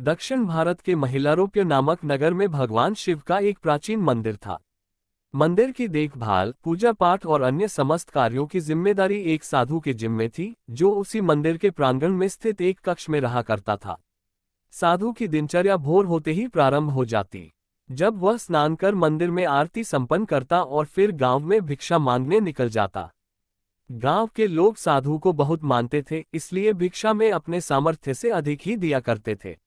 दक्षिण भारत के महिलारोप्य नामक नगर में भगवान शिव का एक प्राचीन मंदिर था। मंदिर की देखभाल, पूजा पाठ और अन्य समस्त कार्यों की जिम्मेदारी एक साधु के जिम्मे थी, जो उसी मंदिर के प्रांगण में स्थित एक कक्ष में रहा करता था। साधु की दिनचर्या भोर होते ही प्रारंभ हो जाती, जब वह स्नान कर मंदिर में आरती संपन्न करता और फिर गांव में भिक्षा मांगने निकल जाता। गांव के लोग साधु को बहुत मानते थे, इसलिए भिक्षा में अपने सामर्थ्य से अधिक ही दिया करते थे।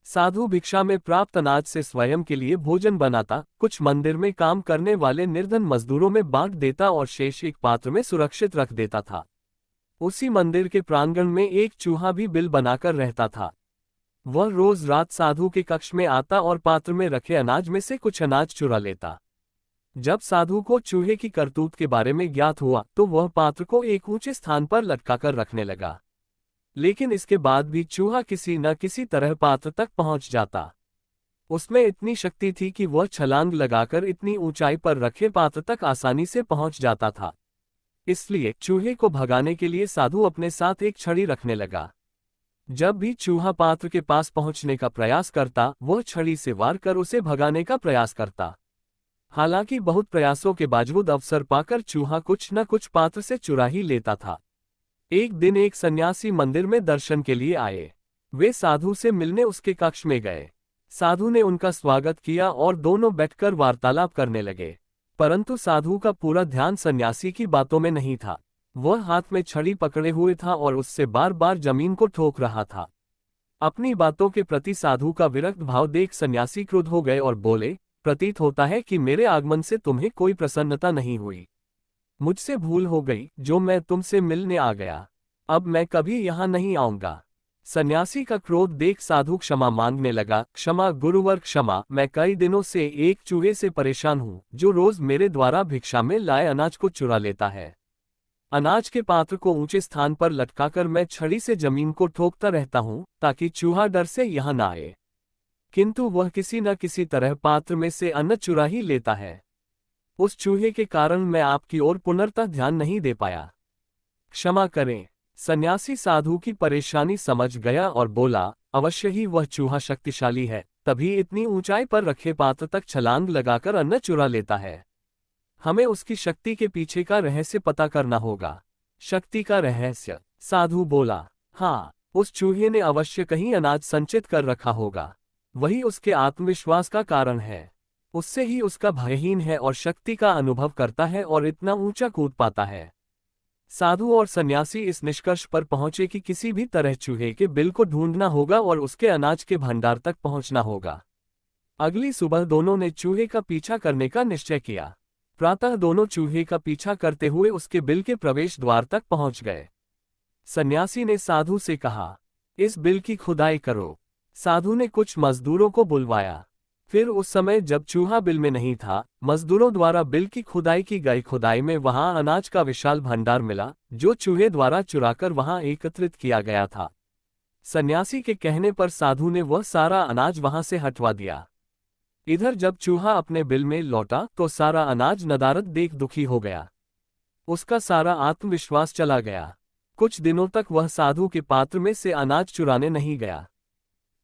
साधु भिक्षा में प्राप्त अनाज से स्वयं के लिए भोजन बनाता, कुछ मंदिर में काम करने वाले निर्धन मजदूरों में बांट देता और शेष एक पात्र में सुरक्षित रख देता था। उसी मंदिर के प्रांगण में एक चूहा भी बिल बनाकर रहता था। वह रोज रात साधु के कक्ष में आता और पात्र में रखे अनाज में से कुछ अनाज चुरा लेता। जब साधु को चूहे की करतूत के बारे में ज्ञात हुआ तो वह पात्र को एक ऊंचे स्थान पर लटकाकर रखने लगा, लेकिन इसके बाद भी चूहा किसी न किसी तरह पात्र तक पहुंच जाता। उसमें इतनी शक्ति थी कि वह छलांग लगाकर इतनी ऊंचाई पर रखे पात्र तक आसानी से पहुंच जाता था। इसलिए चूहे को भगाने के लिए साधु अपने साथ एक छड़ी रखने लगा। जब भी चूहा पात्र के पास पहुंचने का प्रयास करता, वह छड़ी से वार कर उसे भगाने का प्रयास करता। हालांकि बहुत प्रयासों के बावजूद अवसर पाकर चूहा कुछ न कुछ पात्र से चुरा ही लेता था। एक दिन एक सन्यासी मंदिर में दर्शन के लिए आए। वे साधु से मिलने उसके कक्ष में गए। साधु ने उनका स्वागत किया और दोनों बैठकर वार्तालाप करने लगे, परंतु साधु का पूरा ध्यान सन्यासी की बातों में नहीं था। वह हाथ में छड़ी पकड़े हुए था और उससे बार बार जमीन को ठोक रहा था। अपनी बातों के प्रति साधु का विरक्त भाव देख सन्यासी क्रुद्ध हो गए और बोले, प्रतीत होता है कि मेरे आगमन से तुम्हें कोई प्रसन्नता नहीं हुई। मुझसे भूल हो गई जो मैं तुमसे मिलने आ गया। अब मैं कभी यहाँ नहीं आऊंगा। सन्यासी का क्रोध देख साधु क्षमा मांगने लगा। क्षमा गुरुवर क्षमा, मैं कई दिनों से एक चूहे से परेशान हूँ जो रोज मेरे द्वारा भिक्षा में लाए अनाज को चुरा लेता है। अनाज के पात्र को ऊंचे स्थान पर लटकाकर मैं छड़ी से जमीन को ठोकता रहता हूँ ताकि चूहा डर से यहाँ न आए, किंतु वह किसी न किसी तरह पात्र में से अन्न चुरा ही लेता है। उस चूहे के कारण मैं आपकी ओर पुनर्तः ध्यान नहीं दे पाया, क्षमा करें। सन्यासी साधु की परेशानी समझ गया और बोला, अवश्य ही वह चूहा शक्तिशाली है, तभी इतनी ऊंचाई पर रखे पात्र तक छलांग लगाकर अन्न चुरा लेता है। हमें उसकी शक्ति के पीछे का रहस्य पता करना होगा। शक्ति का रहस्य? साधु बोला, हाँ, उस चूहे ने अवश्य कहीं अनाज संचित कर रखा होगा। वही उसके आत्मविश्वास का कारण है। उससे ही उसका भयहीन है और शक्ति का अनुभव करता है और इतना ऊंचा कूद पाता है। साधु और सन्यासी इस निष्कर्ष पर पहुंचे कि किसी भी तरह चूहे के बिल को ढूंढना होगा और उसके अनाज के भंडार तक पहुंचना होगा। अगली सुबह दोनों ने चूहे का पीछा करने का निश्चय किया। प्रातः दोनों चूहे का पीछा करते हुए उसके बिल के प्रवेश द्वार तक पहुंच गए। सन्यासी ने साधु से कहा, इस बिल की खुदाई करो। साधु ने कुछ मजदूरों को बुलवाया। फिर उस समय जब चूहा बिल में नहीं था, मजदूरों द्वारा बिल की खुदाई की गई। खुदाई में वहां अनाज का विशाल भंडार मिला जो चूहे द्वारा चुराकर वहां एकत्रित किया गया था। सन्यासी के कहने पर साधु ने वह सारा अनाज वहां से हटवा दिया। इधर जब चूहा अपने बिल में लौटा तो सारा अनाज नदारद देख दुखी हो गया। उसका सारा आत्मविश्वास चला गया। कुछ दिनों तक वह साधु के पात्र में से अनाज चुराने नहीं गया,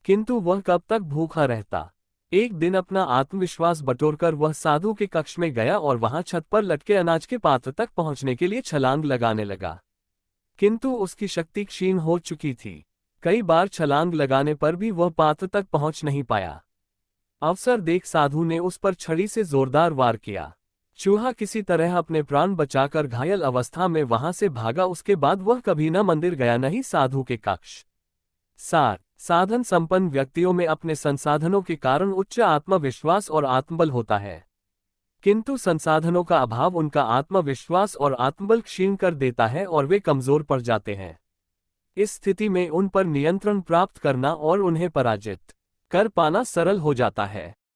किंतु वह कब तक भूखा रहता। एक दिन अपना आत्मविश्वास बटोरकर वह साधु के कक्ष में गया और वहां छत पर लटके अनाज के पात्र तक पहुंचने के लिए छलांग लगाने लगा, किंतु उसकी शक्ति क्षीण हो चुकी थी। कई बार छलांग लगाने पर भी वह पात्र तक पहुंच नहीं पाया। अवसर देख साधु ने उस पर छड़ी से जोरदार वार किया। चूहा किसी तरह अपने प्राण बचाकर घायल अवस्था में वहां से भागा। उसके बाद वह कभी न मंदिर गया, न ही साधु के कक्ष। सार: साधन संपन्न व्यक्तियों में अपने संसाधनों के कारण उच्च आत्मविश्वास और आत्मबल होता है, किंतु संसाधनों का अभाव उनका आत्मविश्वास और आत्मबल क्षीण कर देता है और वे कमजोर पड़ जाते हैं। इस स्थिति में उन पर नियंत्रण प्राप्त करना और उन्हें पराजित कर पाना सरल हो जाता है।